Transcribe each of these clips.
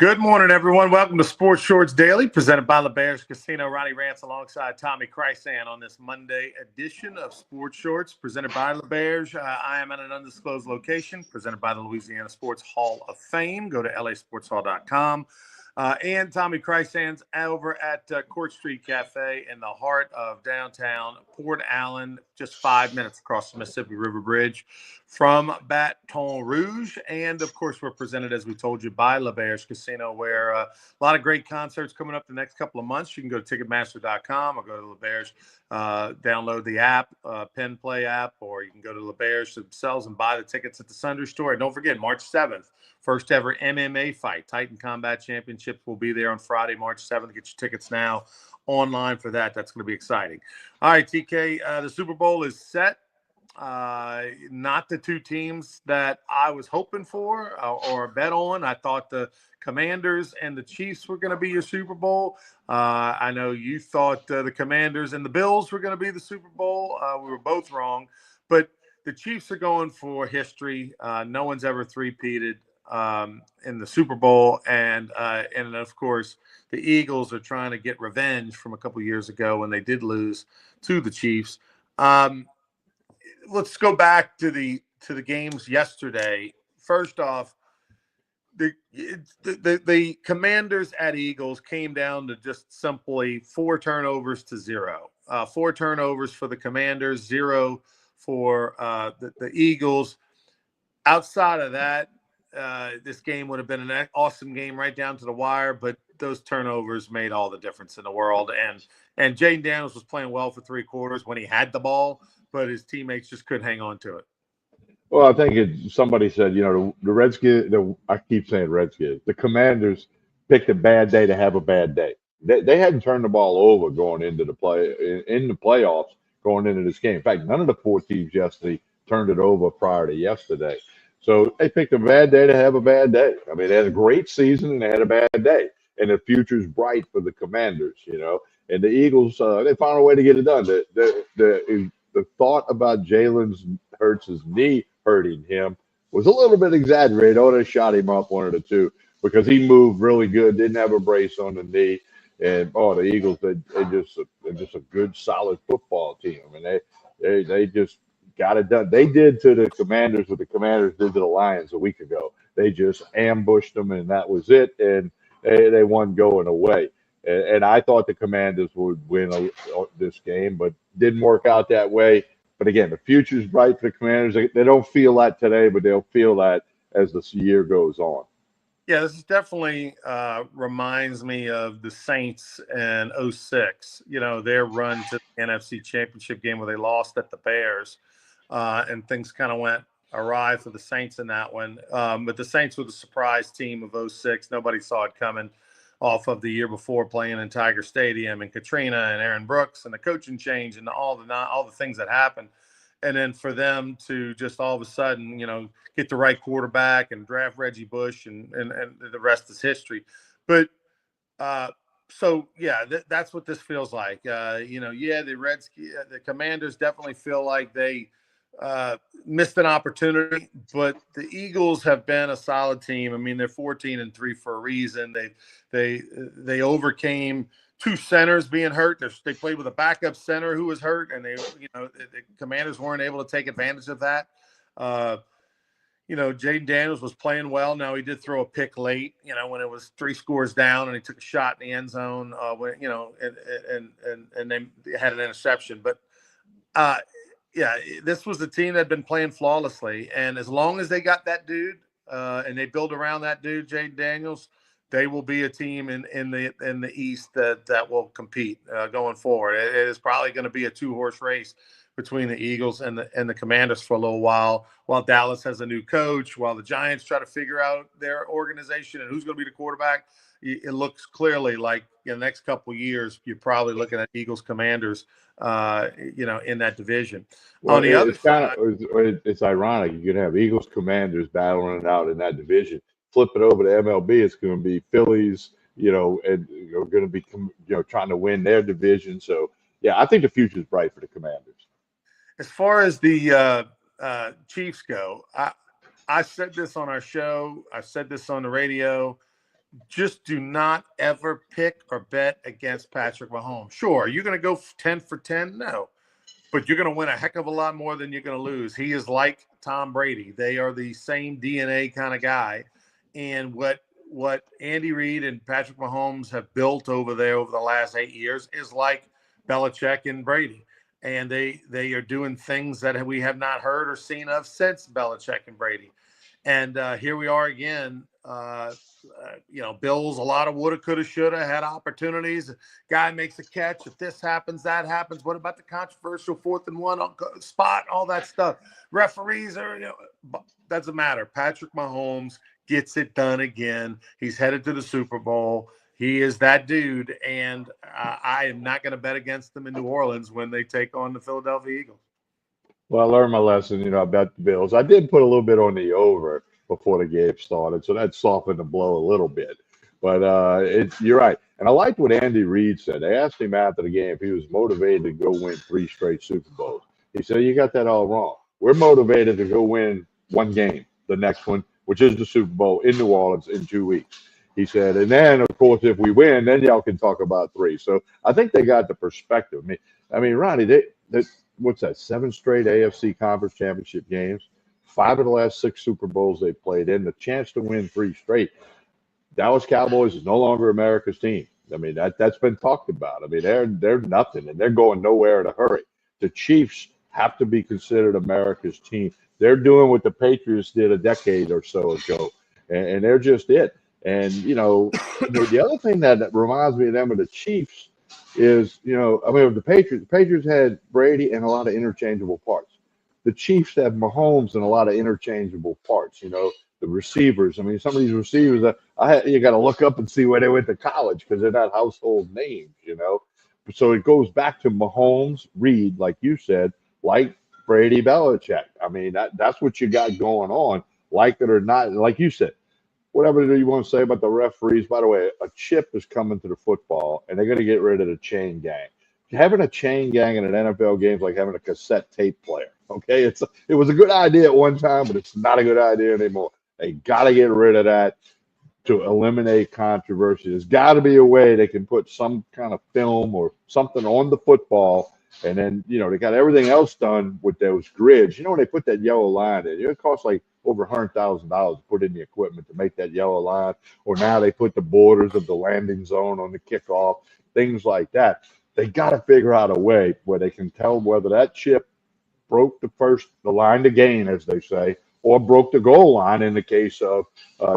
Good morning, everyone. Welcome to Sports Shorts Daily, presented by LeBears Casino. Ronnie Rants alongside Tommy Chrysan on this Monday edition of Sports Shorts, presented by LeBears. I am at an undisclosed location, presented by the Louisiana Sports Hall of Fame. Go to lasportshall.com. And Tommy Chrysan's over at Court Street Cafe in the heart of downtown Port Allen, just 5 minutes across the Mississippi River Bridge from Baton Rouge. And, of course, we're presented, as we told you, by LeBears Casino, where a lot of great concerts coming up the next couple of months. You can go to Ticketmaster.com or go to LeBears, download the app, Pen Play app, or you can go to LeBears themselves and buy the tickets at the Sundry Store. And don't forget, March 7th, first ever MMA fight. Titan Combat Championships will be there on Friday, March 7th. Get your tickets now online for that. That's going to be exciting. All right, TK, the Super Bowl is set. Not the two teams that I was hoping for or bet on. I thought the Commanders and the Chiefs were going to be your Super Bowl. I know you thought the Commanders and the Bills were going to be the Super Bowl. We were both wrong. But the Chiefs are going for history. No one's ever three-peated in the Super Bowl, and of course the Eagles are trying to get revenge from a couple years ago when they did lose to the Chiefs. Let's go back to the games yesterday. First off, the Commanders at Eagles came down to just simply 4 turnovers to 0. 4 turnovers for the Commanders, 0 for the Eagles. Outside of that, this game would have been an awesome game right down to the wire, but those turnovers made all the difference in the world. And Jaden Daniels was playing well for 3 quarters when he had the ball, but his teammates just couldn't hang on to it. Well, I think somebody said, the Redskins, I keep saying Redskins, the Commanders picked a bad day to have a bad day. They hadn't turned the ball over going into the playoffs, going into this game. In fact, none of the 4 teams yesterday turned it over prior to yesterday. So they picked a bad day to have a bad day. I mean, they had a great season and they had a bad day. And the future's bright for the Commanders, And the Eagles, they found a way to get it done. The thought about Jalen Hurts' knee hurting him was a little bit exaggerated. Oh, they shot him up one of the two because he moved really good, didn't have a brace on the knee. And, the Eagles, they're just a good, solid football team. I mean, they just got it done. They did to the Commanders what the Commanders did to the Lions a week ago. They just ambushed them, and that was it. And they won going away. And I thought the Commanders would win this game, but didn't work out that way. But again, the future's bright for the Commanders. They don't feel that today, but they'll feel that as the year goes on. Yeah, this definitely reminds me of the Saints in 2006. Their run to the NFC Championship game where they lost at the Bears, and things kind of went awry for the Saints in that one. But the Saints were the surprise team of 2006. Nobody saw it coming off of the year before playing in Tiger Stadium and Katrina and Aaron Brooks and the coaching change and all the things that happened. And then for them to just all of a sudden, get the right quarterback and draft Reggie Bush and the rest is history. But so, yeah, that's what this feels like. The Commanders definitely feel like they missed an opportunity, but the Eagles have been a solid team. I mean, they're 14-3 for a reason. They overcame 2 centers being hurt. They played with a backup center who was hurt, and the Commanders weren't able to take advantage of that. Jaden Daniels was playing well. Now he did throw a pick late, when it was 3 scores down, and he took a shot in the end zone. And they had an interception, but. Yeah, this was the team that had been playing flawlessly, and as long as they got that dude and they build around that dude, Jaden Daniels, they will be a team in the East that will compete going forward. It is probably going to be a 2-horse race between the Eagles and the Commanders for a little while Dallas has a new coach, while the Giants try to figure out their organization and who's going to be the quarterback. It looks clearly like in the next couple of years, you're probably looking at Eagles Commanders, in that division. Well, On the other side, it's ironic. You could have Eagles Commanders battling it out in that division. Flip it over to MLB, it's going to be Phillies, and are going to be, trying to win their division. So, yeah, I think the future is bright for the Commanders. As far as the Chiefs go, I said this on our show. I said this on the radio. just do not ever pick or bet against Patrick Mahomes. Sure, you're going to go 10 for 10? No. But you're going to win a heck of a lot more than you're going to lose. He is like Tom Brady. They are the same DNA kind of guy. And what Andy Reid and Patrick Mahomes have built over there over the last 8 years is like Belichick and Brady. And they are doing things that we have not heard or seen of since Belichick and Brady. And here we are again. Bills, a lot of woulda, coulda, shoulda, had opportunities. Guy makes a catch. If this happens, that happens. What about the controversial 4th and 1 spot? All that stuff. Referees doesn't matter. Patrick Mahomes gets it done again. He's headed to the Super Bowl. He is that dude, and I am not going to bet against them in New Orleans when they take on the Philadelphia Eagles. Well, I learned my lesson, about the Bills. I did put a little bit on the over before the game started, so that softened the blow a little bit. But you're right. And I liked what Andy Reid said. They asked him after the game if he was motivated to go win 3 straight Super Bowls. He said, "You got that all wrong. We're motivated to go win one game, the next one, which is the Super Bowl in New Orleans in 2 weeks." He said, "And then, of course, if we win, then y'all can talk about 3." So I think they got the perspective. Ronnie, they what's that? 7 straight AFC Conference Championship games, 5 of the last 6 Super Bowls they played in, the chance to win 3 straight. Dallas Cowboys is no longer America's team. That's been talked about. They're nothing, and they're going nowhere in a hurry. The Chiefs have to be considered America's team. They're doing what the Patriots did a decade or so ago, and they're just it. And the other thing that reminds me of them of the Chiefs is, the Patriots had Brady and a lot of interchangeable parts. The Chiefs have Mahomes and a lot of interchangeable parts. The receivers. Some of these receivers, you got to look up and see where they went to college because they're not household names. So it goes back to Mahomes, Reid, like you said, like Brady, Belichick. That's what you got going on, like it or not. Like you said, whatever you want to say about the referees. By the way, a chip is coming to the football, and they're going to get rid of the chain gang. Having a chain gang in an NFL game is like having a cassette tape player. Okay, it was a good idea at one time, but it's not a good idea anymore. They got to get rid of that to eliminate controversy. There's got to be a way they can put some kind of film or something on the football, and then they got everything else done with those grids. When they put that yellow line in, it costs like over $100,000 to put in the equipment to make that yellow line. Or now they put the borders of the landing zone on the kickoff, things like that. They got to figure out a way where they can tell whether that chip broke the line to gain, as they say, or broke the goal line in the case of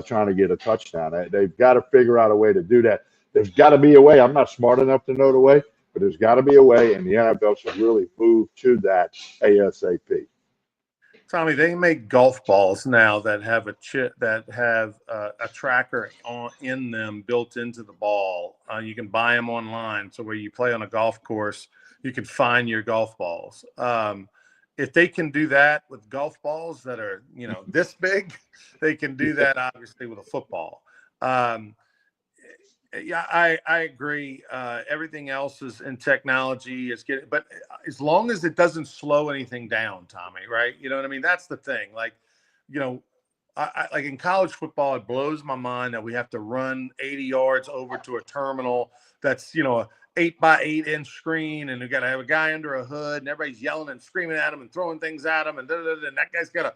trying to get a touchdown. They've got to figure out a way to do that. There's got to be a way. I'm not smart enough to know the way, but there's got to be a way, and the NFL should really move to that ASAP. Tommy, they make golf balls now that have a chip that have a tracker in them built into the ball. You can buy them online, so where you play on a golf course, you can find your golf balls. If they can do that with golf balls that are this big, they can do that obviously with a football. Yeah, I agree. Everything else is in technology is getting, but as long as it doesn't slow anything down, Tommy, right? You know what I mean? That's the thing. Like, like in college football, it blows my mind that we have to run 80 yards over to a terminal that's, a 8x8 screen, and we got to have a guy under a hood, and everybody's yelling and screaming at him and throwing things at him, and that guy's got to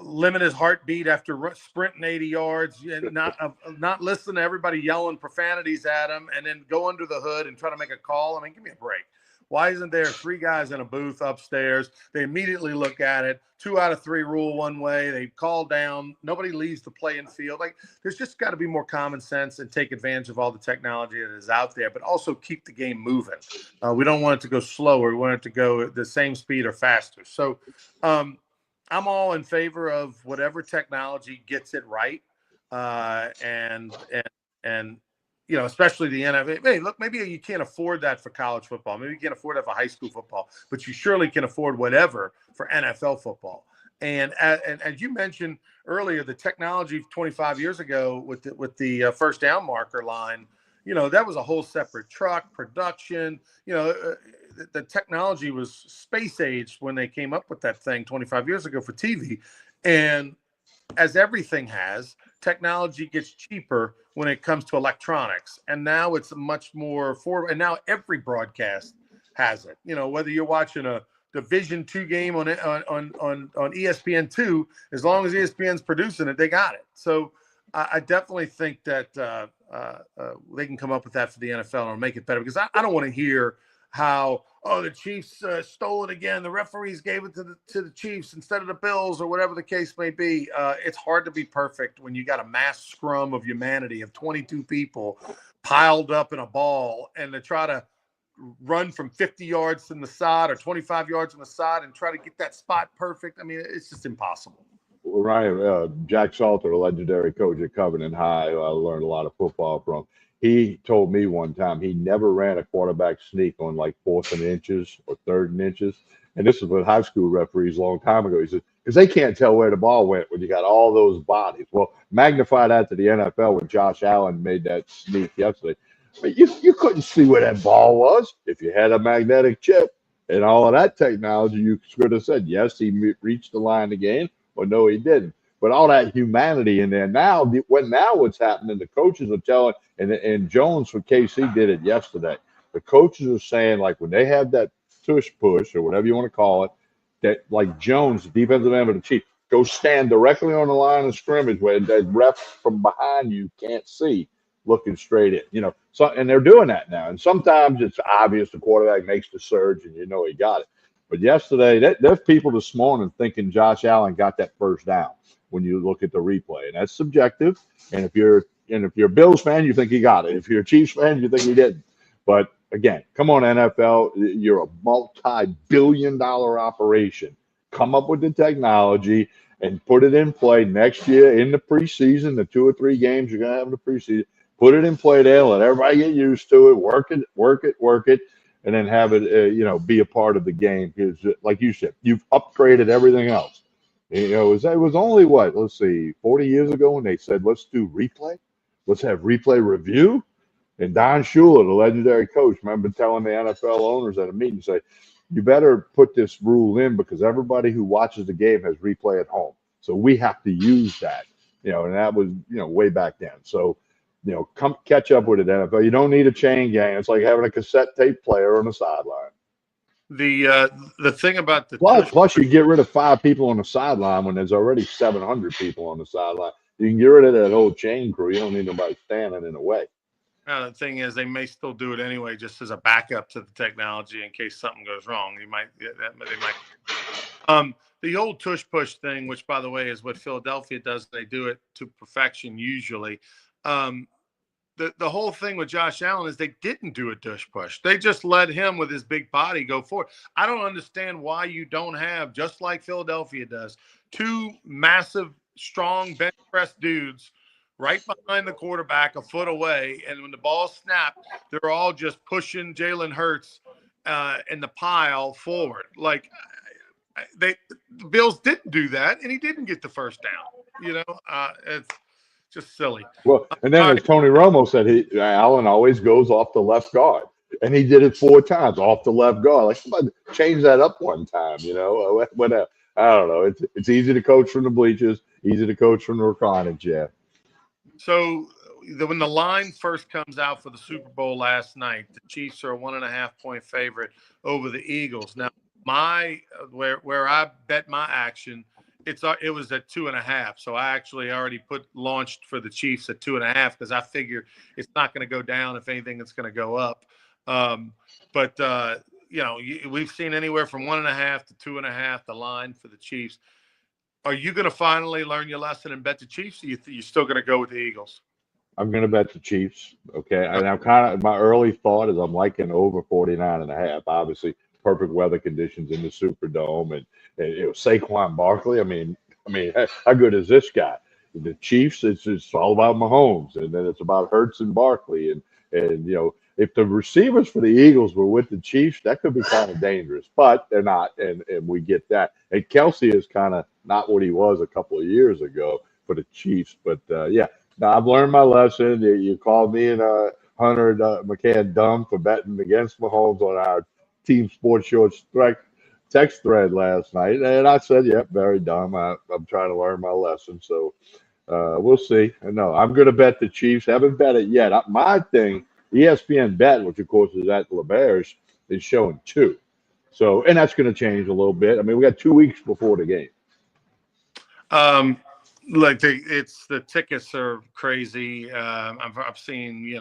limit his heartbeat after sprinting 80 yards, and not listen to everybody yelling profanities at him, and then go under the hood and try to make a call. Give me a break. Why isn't there 3 guys in a booth upstairs? They immediately look at it. 2 out of 3 rule one way. They call down. Nobody leaves the playing field. Like, there's just got to be more common sense and take advantage of all the technology that is out there, but also keep the game moving. We don't want it to go slower. We want it to go the same speed or faster. So, I'm all in favor of whatever technology gets it right, and especially the NFL. Hey, look, maybe you can't afford that for college football. Maybe you can't afford that for high school football, but you surely can afford whatever for NFL football. And as you mentioned earlier, the technology 25 years ago with the first down marker line, that was a whole separate truck production. The technology was space age when they came up with that thing 25 years ago for TV. And as everything has, technology gets cheaper when it comes to electronics, and now it's much more affordable. And now every broadcast has it. Whether you're watching a Division II game on ESPN2, as long as ESPN's producing it, they got it. So I definitely think that they can come up with that for the NFL or make it better, because I don't want to hear how the Chiefs stole it again. The referees gave it to the Chiefs instead of the Bills, or whatever the case may be. It's hard to be perfect when you got a mass scrum of humanity of 22 people piled up in a ball, and to try to run from 50 yards from the side or 25 yards from the side and try to get that spot perfect. I mean, it's just impossible. Ryan, Jack Salter, a legendary coach at Covenant High, who I learned a lot of football from. He told me one time he never ran a quarterback sneak on like 4th and inches or 3rd and inches. And this was with high school referees a long time ago. He said, because they can't tell where the ball went when you got all those bodies. Well, magnify that to the NFL when Josh Allen made that sneak yesterday. But you couldn't see where that ball was. If you had a magnetic chip and all of that technology, you could have said, yes, he reached the line again, or no, he didn't. But all that humanity in there now, what's happening, the coaches are telling, and Jones for KC did it yesterday. The coaches are saying, like, when they have that tush push or whatever you want to call it, that like Jones, the defensive end of the Chiefs, go stand directly on the line of scrimmage where the ref from behind you can't see, looking straight in. So, and they're doing that now. And sometimes it's obvious the quarterback makes the surge and he got it. But yesterday, there's people this morning thinking Josh Allen got that first down when you look at the replay, and that's subjective. And if you're a Bills fan, you think he got it. If you're a Chiefs fan, you think he didn't. But again, come on, NFL, you're a multi-billion-dollar operation. Come up with the technology and put it in play next year in the preseason, the 2 or 3 games you're going to have in the preseason. Put it in play there, let everybody get used to it, work it, and then have it, be a part of the game. Because, like you said, you've upgraded everything else. It was only, let's see, 40 years ago when they said, let's do replay. Let's have replay review. And Don Shula, the legendary coach, remember telling the NFL owners at a meeting, say, you better put this rule in because everybody who watches the game has replay at home. So we have to use that, and that was, way back then. So, come catch up with it, NFL. You don't need a chain gang. It's like having a cassette tape player on the sideline. The thing about the plus you get rid of 5 people on the sideline when there's already 700 people on the sideline. You can get rid of that whole chain crew. You don't need nobody standing in the way. The thing is, they may still do it anyway, just as a backup to the technology in case something goes wrong. They might. The old tush push thing, which by the way is what Philadelphia does. They do it to perfection usually. The whole thing with Josh Allen is they didn't do a tush push. They just let him with his big body go forward. I don't understand why you don't have, just like Philadelphia does, 2 massive, strong bench press dudes right behind the quarterback a foot away. And when the ball snapped, they're all just pushing Jalen Hurts in the pile forward. Like the Bills didn't do that, and he didn't get the first down. It's just silly. Well, and then as Tony Romo said, Allen always goes off the left guard. And he did it 4 times off the left guard. Like, somebody change that up one time, whatever. I don't know. It's easy to coach from the bleachers, easy to coach from the reclining chair. So when the line first comes out for the Super Bowl last night, the Chiefs are a 1.5-point favorite over the Eagles. Now, where I bet my action, it was at 2.5. So I actually already launched for the Chiefs at 2.5 because I figure it's not going to go down. If anything, it's going to go up. We've seen anywhere from 1.5 to 2.5 the line for the Chiefs. Are you going to finally learn your lesson and bet the Chiefs? Or you're still going to go with the Eagles? I'm going to bet the Chiefs. Okay. And I'm my early thought is I'm liking over 49.5. Obviously, perfect weather conditions in the Superdome. And Saquon Barkley. I mean, how good is this guy? The Chiefs, it's all about Mahomes. And then it's about Hurts and Barkley. And if the receivers for the Eagles were with the Chiefs, that could be kind of dangerous, but they're not, and we get that. And Kelsey is kind of not what he was a couple of years ago for the Chiefs, but yeah. Now I've learned my lesson. You called me and Hunter McCann dumb for betting against Mahomes on our Team Sports Shorts text thread last night, and I said, "Yep, very dumb. I'm trying to learn my lesson." So we'll see. No, I'm going to bet the Chiefs. Haven't bet it yet. My thing, ESPN bet, which of course is at LeBear's, is showing 2. So, and that's going to change a little bit. I mean, we got 2 weeks before the game. Um, like the tickets are crazy. I've seen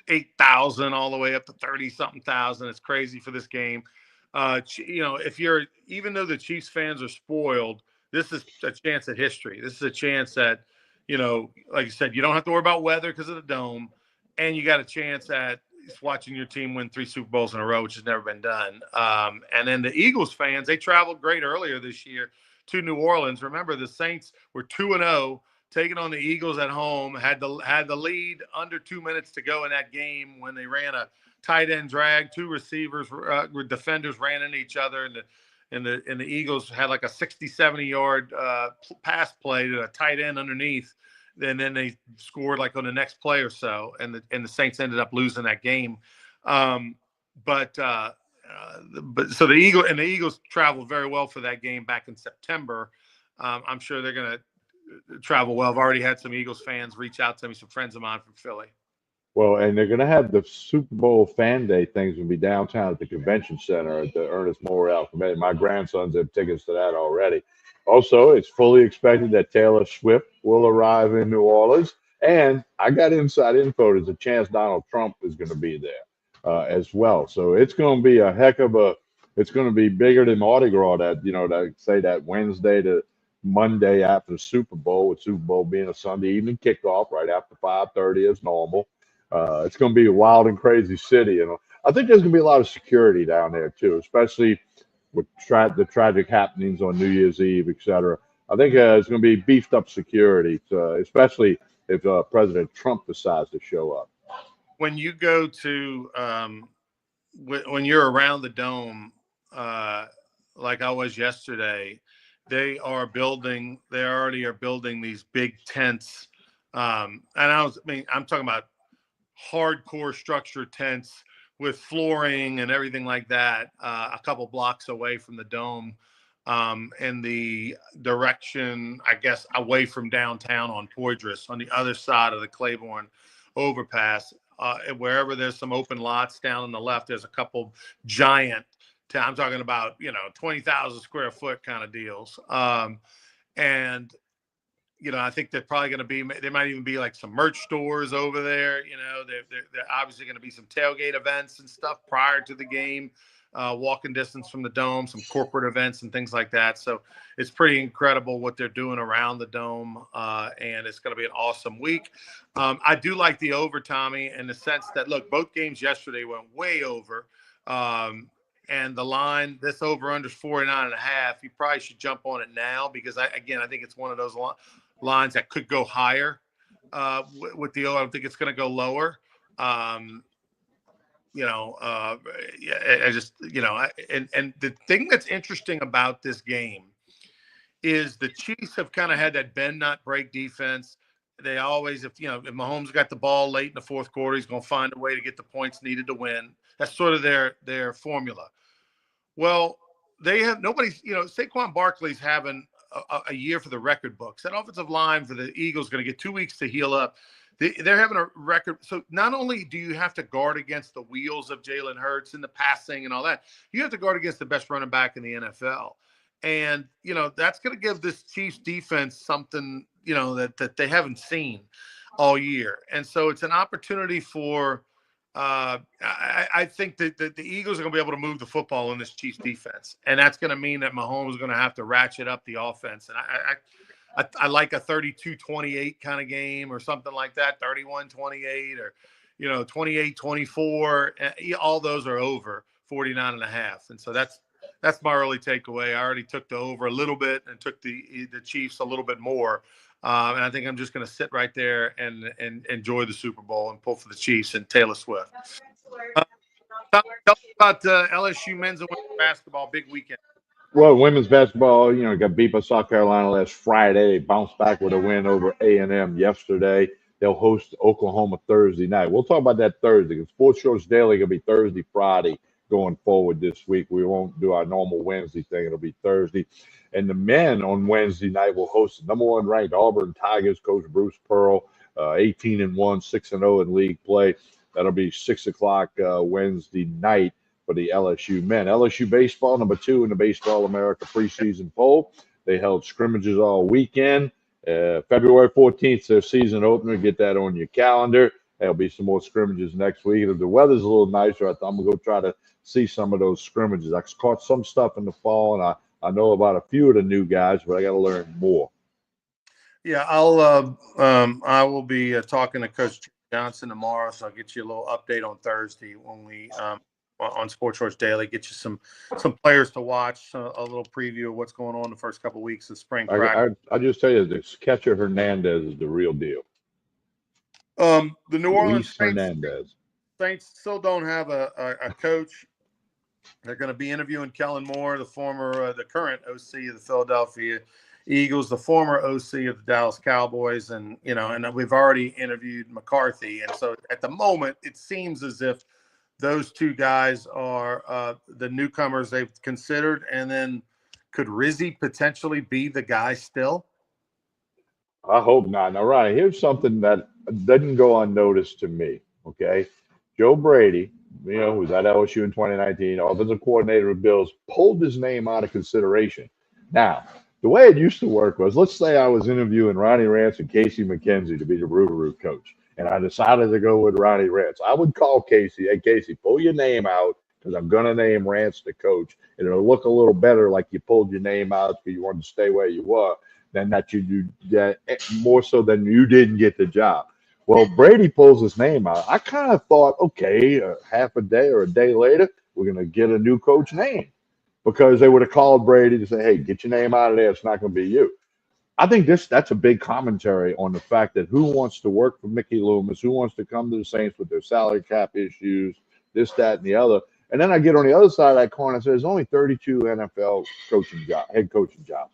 8,000 all the way up to 30 something thousand. It's crazy for this game. If you're, even though the Chiefs fans are spoiled, this is a chance at history. This is a chance at, like you said, you don't have to worry about weather because of the dome, and you got a chance at watching your team win 3 Super Bowls in a row, which has never been done. And then the Eagles fans, they traveled great earlier this year to New Orleans. Remember, the Saints were 2-0, taking on the Eagles at home, had the lead under 2 minutes to go in that game when they ran a tight end drag. 2 receivers, defenders ran into each other, and the Eagles had like a 60, 70-yard pass play to a tight end underneath. And then they scored like on the next play or so, and the Saints ended up losing that game. But so the Eagles traveled very well for that game back in September. I'm sure they're going to travel well. I've already had some Eagles fans reach out to me, some friends of mine from Philly. Well, and they're going to have the Super Bowl fan day things will be downtown at the convention center at the Ernest Memorial Committee. My grandsons have tickets to that already. Also, it's fully expected that Taylor Swift will arrive in New Orleans. And I got inside info. There's a chance Donald Trump is going to be there as well. So it's going to be a heck of a. It's going to be bigger than Mardi Gras. That Wednesday to Monday after the Super Bowl, with Super Bowl being a Sunday evening kickoff right after 5:30 as normal. It's going to be a wild and crazy city, and I think there's going to be a lot of security down there too, especially with the tragic happenings on New Year's Eve, etc. I think it's going to be beefed up security, especially if President Trump decides to show up. When you go to when you're around the dome, like I was yesterday, they already are building these big tents. And I'm talking about hardcore structure tents with flooring and everything like that, a couple blocks away from the dome, in the direction, I guess, away from downtown on Poydras, on the other side of the Claiborne overpass. Wherever there's some open lots down on the left, there's a couple giant, I'm talking about, 20,000 square foot kind of deals. And I think they're probably going to be, there might even be like some merch stores over there. They're obviously going to be some tailgate events and stuff prior to the game, walking distance from the dome, some corporate events and things like that. So it's pretty incredible what they're doing around the dome. And it's going to be an awesome week. I do like the over, Tommy, in the sense that, look, both games yesterday went way over. And the line, this over under 49.5, you probably should jump on it now, because I think it's one of those lines that could go higher with the O. I don't think it's going to go lower. And the thing that's interesting about this game is the Chiefs have kind of had that bend not break defense. They always, if Mahomes got the ball late in the fourth quarter, he's going to find a way to get the points needed to win. That's sort of their formula. Well, they have nobody's, Saquon Barkley's having a year for the record books. That offensive line for the Eagles is going to get 2 weeks to heal up. They're having a record. So not only do you have to guard against the wheels of Jalen Hurts and the passing and all that, you have to guard against the best running back in the NFL. And, that's going to give this Chiefs defense something, that they haven't seen all year. And so it's an opportunity for, I think that the Eagles are going to be able to move the football in this Chiefs defense. And that's going to mean that Mahomes is going to have to ratchet up the offense. And I like a 32-28 kind of game or something like that, 31-28 or, 28-24. All those are over 49.5. And so that's my early takeaway. I already took the over a little bit and took the Chiefs a little bit more. And I think I'm just going to sit right there and enjoy the Super Bowl and pull for the Chiefs and Taylor Swift. Tell me about LSU men's and women's basketball, big weekend. Well, women's basketball, got beat by South Carolina last Friday. They bounced back with a win over A&M yesterday. They'll host Oklahoma Thursday night. We'll talk about that Thursday, because Sports Shorts Daily going to be Thursday, Friday, going forward this week. We won't do our normal Wednesday thing. It'll be Thursday. And the men on Wednesday night will host the number one ranked Auburn Tigers, Coach Bruce Pearl, 18-1, 6-0 in league play. That'll be 6 o'clock Wednesday night for the LSU men. LSU baseball, number 2 in the Baseball America preseason poll. They held scrimmages all weekend. February 14th, their season opener. Get that on your calendar. There'll be some more scrimmages next week. If the weather's a little nicer, I thought I'm going to go try to see some of those scrimmages. I caught some stuff in the fall, and I know about a few of the new guys, but I got to learn more. Yeah, I will be talking to Coach Johnson tomorrow, so I'll get you a little update on Thursday when we on Sports Shorts Daily, get you some players to watch, a little preview of what's going on the first couple of weeks of spring practice. I just tell you, this catcher Hernandez is the real deal. The New Orleans Saints still don't have a coach. They're going to be interviewing Kellen Moore, the current OC of the Philadelphia Eagles, the former OC of the Dallas Cowboys, and we've already interviewed McCarthy. And so at the moment, it seems as if those two guys are the newcomers they've considered. And then could Rizzi potentially be the guy still? I hope not. Now, Ronnie, here's something that doesn't go unnoticed to me. Okay, Joe Brady, who's at LSU in 2019, offensive coordinator of Bills, pulled his name out of consideration. Now, the way it used to work was, let's say I was interviewing Ronnie Rance and Casey McKenzie to be the Rougarou coach, and I decided to go with Ronnie Rance. I would call Casey, hey, Casey, pull your name out because I'm going to name Rance the coach, and it'll look a little better like you pulled your name out because you wanted to stay where you were than that you do that more so than you didn't get the job. Well, Brady pulls his name out. I kind of thought, okay, half a day or a day later, we're going to get a new coach name because they would have called Brady to say, hey, get your name out of there. It's not going to be you. I think that's a big commentary on the fact that who wants to work for Mickey Loomis, who wants to come to the Saints with their salary cap issues, this, that, and the other. And then I get on the other side of that coin and say there's only 32 NFL head coaching jobs.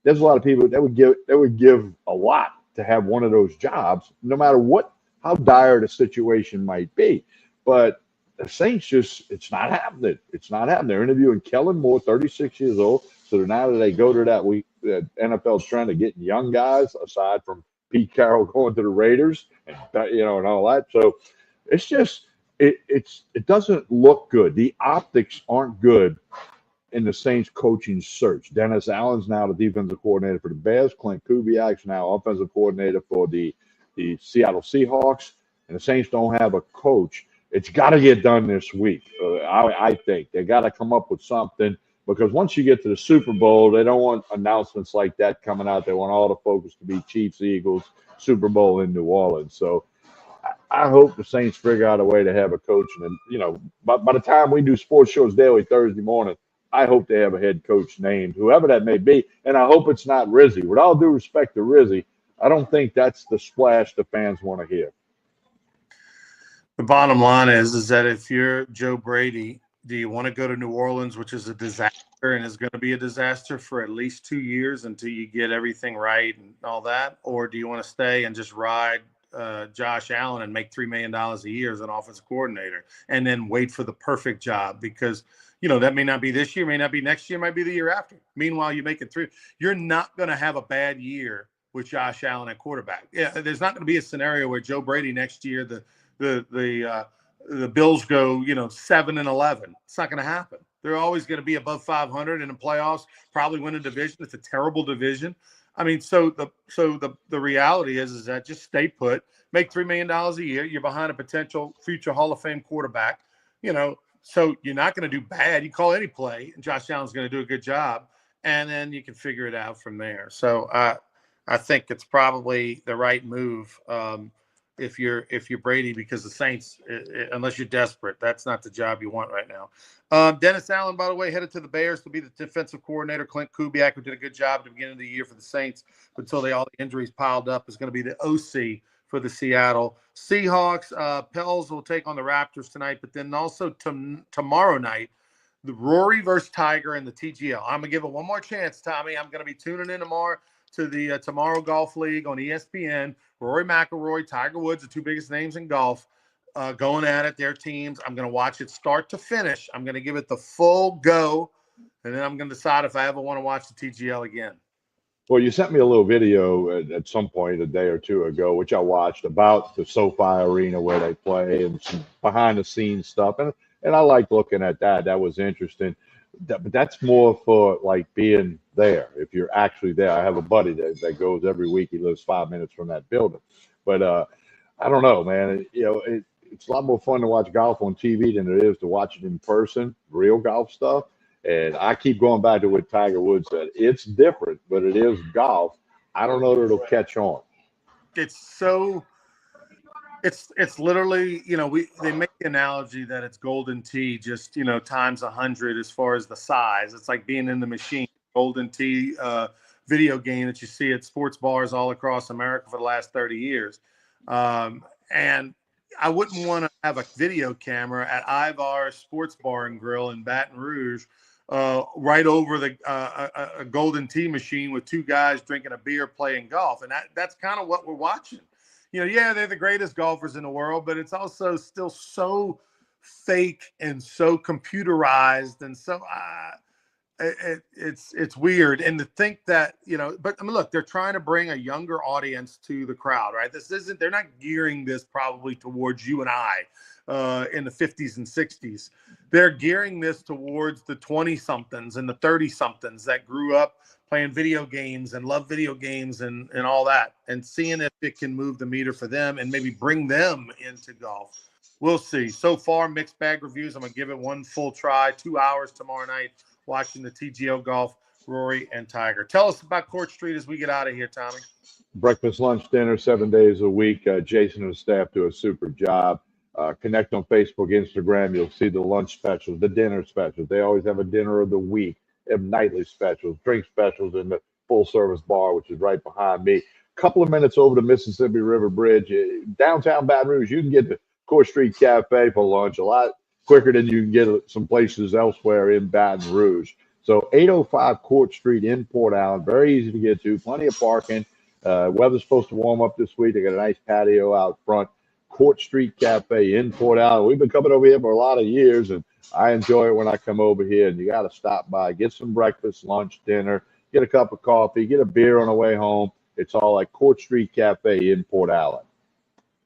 There's a lot of people that would give a lot to have one of those jobs, no matter how dire the situation might be. But the Saints it's not happening. It's not happening. They're interviewing Kellen Moore, 36 years old. So now that they go to that week, the NFL's trying to get young guys, aside from Pete Carroll going to the Raiders and all that. So it's just it doesn't look good. The optics aren't good in the Saints coaching search. Dennis Allen's now the defensive coordinator for the Bears. Clint Kubiak's now offensive coordinator for the Seattle Seahawks. And the Saints don't have a coach. It's got to get done this week. I think they got to come up with something because once you get to the Super Bowl, they don't want announcements like that coming out. They want all the focus to be Chiefs, Eagles, Super Bowl in New Orleans. So I hope the Saints figure out a way to have a coach. And, by the time we do Sports Shorts Daily Thursday morning, I hope they have a head coach named, whoever that may be, and I hope it's not Rizzi. With all due respect to Rizzi, I don't think that's the splash the fans want to hear. The bottom line is that if you're Joe Brady, do you want to go to New Orleans, which is a disaster and is going to be a disaster for at least 2 years until you get everything right and all that? Or do you want to stay and just ride Josh Allen and make $3 million a year as an offensive coordinator and then wait for the perfect job? Because that may not be this year, may not be next year, might be the year after. Meanwhile, you make it through. You're not going to have a bad year with Josh Allen at quarterback. Yeah, there's not going to be a scenario where Joe Brady next year the Bills go 7-11. It's not going to happen. They're always going to be above 500 in the playoffs. Probably win a division. It's a terrible division. I mean, so the reality is that just stay put, make $3 million a year. You're behind a potential future Hall of Fame quarterback. So you're not going to do bad. You call any play, and Josh Allen's going to do a good job, and then you can figure it out from there. So I think it's probably the right move if you're Brady, because the Saints, unless you're desperate, that's not the job you want right now. Dennis Allen, by the way, headed to the Bears to be the defensive coordinator. Clint Kubiak, who did a good job at the beginning of the year for the Saints until all the injuries piled up, is going to be the OC for the Seattle Seahawks. Pels will take on the Raptors tonight, but then also tomorrow night, the Rory versus Tiger and the TGL. I'm going to give it one more chance, Tommy. I'm going to be tuning in tomorrow to the Tomorrow Golf League on ESPN. Rory McIlroy, Tiger Woods, the two biggest names in golf. going at it, their teams. I'm going to watch it start to finish. I'm going to give it the full go, and then I'm going to decide if I ever want to watch the TGL again. Well, you sent me a little video at some point a day or two ago, which I watched about the SoFi Arena where they play and some behind the scenes stuff, and I like looking at that. That was interesting. But that's more for like being there. If you're actually there, I have a buddy that goes every week. He lives 5 minutes from that building, but I don't know, man. It's a lot more fun to watch golf on TV than it is to watch it in person, real golf stuff. And I keep going back to what Tiger Woods said. It's different, but it is golf. I don't know that it'll catch on. It's literally, they make the analogy that it's golden tee just, times 100 as far as the size. It's like being in the machine. Golden tee video game that you see at sports bars all across America for the last 30 years. And I wouldn't want to have a video camera at Ivar Sports Bar and Grill in Baton Rouge right over a golden tee machine with two guys drinking a beer playing golf. And that's kind of what we're watching. Yeah, they're the greatest golfers in the world, but it's also still so fake and so computerized and so it's weird. And to think that, but I mean, look, they're trying to bring a younger audience to the crowd, right? They're not gearing this probably towards you and I in the 50s and 60s. They're gearing this towards the 20-somethings and the 30-somethings that grew up playing video games and love video games and all that, and seeing if it can move the meter for them and maybe bring them into golf. We'll see. So far, mixed bag reviews. I'm going to give it one full try, 2 hours tomorrow night, watching the TGO golf, Rory and Tiger. Tell us about Court Street as we get out of here, Tommy. Breakfast, lunch, dinner, 7 days a week. Jason and the staff do a super job. Connect on Facebook, Instagram. You'll see the lunch specials, the dinner specials. They always have a dinner of the week. They have nightly specials, drink specials in the full-service bar, which is right behind me. A couple of minutes over the Mississippi River Bridge, downtown Baton Rouge. You can get to Court Street Cafe for lunch a lot quicker than you can get some places elsewhere in Baton Rouge. So 805 Court Street in Port Allen, very easy to get to, plenty of parking. Weather's supposed to warm up this week. They got a nice patio out front. Court Street Cafe in Port Allen. We've been coming over here for a lot of years, and I enjoy it when I come over here. And you got to stop by, get some breakfast, lunch, dinner, get a cup of coffee, get a beer on the way home. It's all at Court Street Cafe in Port Allen.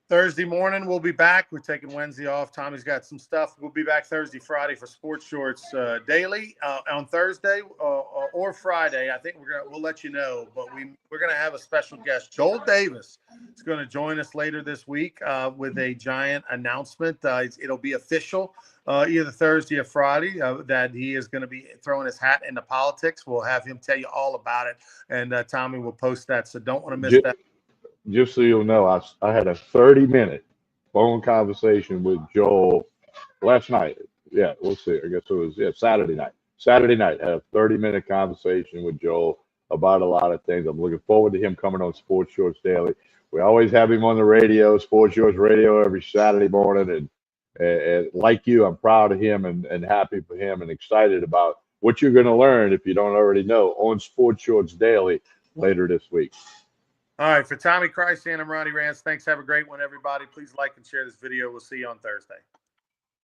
Thursday morning, we'll be back. We're taking Wednesday off. Tommy's got some stuff. We'll be back Thursday, Friday for Sports Shorts Daily. On Thursday or Friday, I think we'll let you know. But we're gonna have a special guest. Joel Davis is going to join us later this week with a giant announcement. It'll be official either Thursday or Friday that he is going to be throwing his hat into politics. We'll have him tell you all about it, and Tommy will post that. So don't want to miss that. Just so you'll know, I had a 30-minute phone conversation with Joel last night. Yeah, we'll see. I guess it was Saturday night. Saturday night, I had a 30-minute conversation with Joel about a lot of things. I'm looking forward to him coming on Sports Shorts Daily. We always have him on the radio, Sports Shorts Radio, every Saturday morning. And like you, I'm proud of him and happy for him and excited about what you're going to learn, if you don't already know, on Sports Shorts Daily later this week. All right, for Tommy Christ and I'm Ronnie Rance. Thanks. Have a great one, everybody. Please like and share this video. We'll see you on Thursday.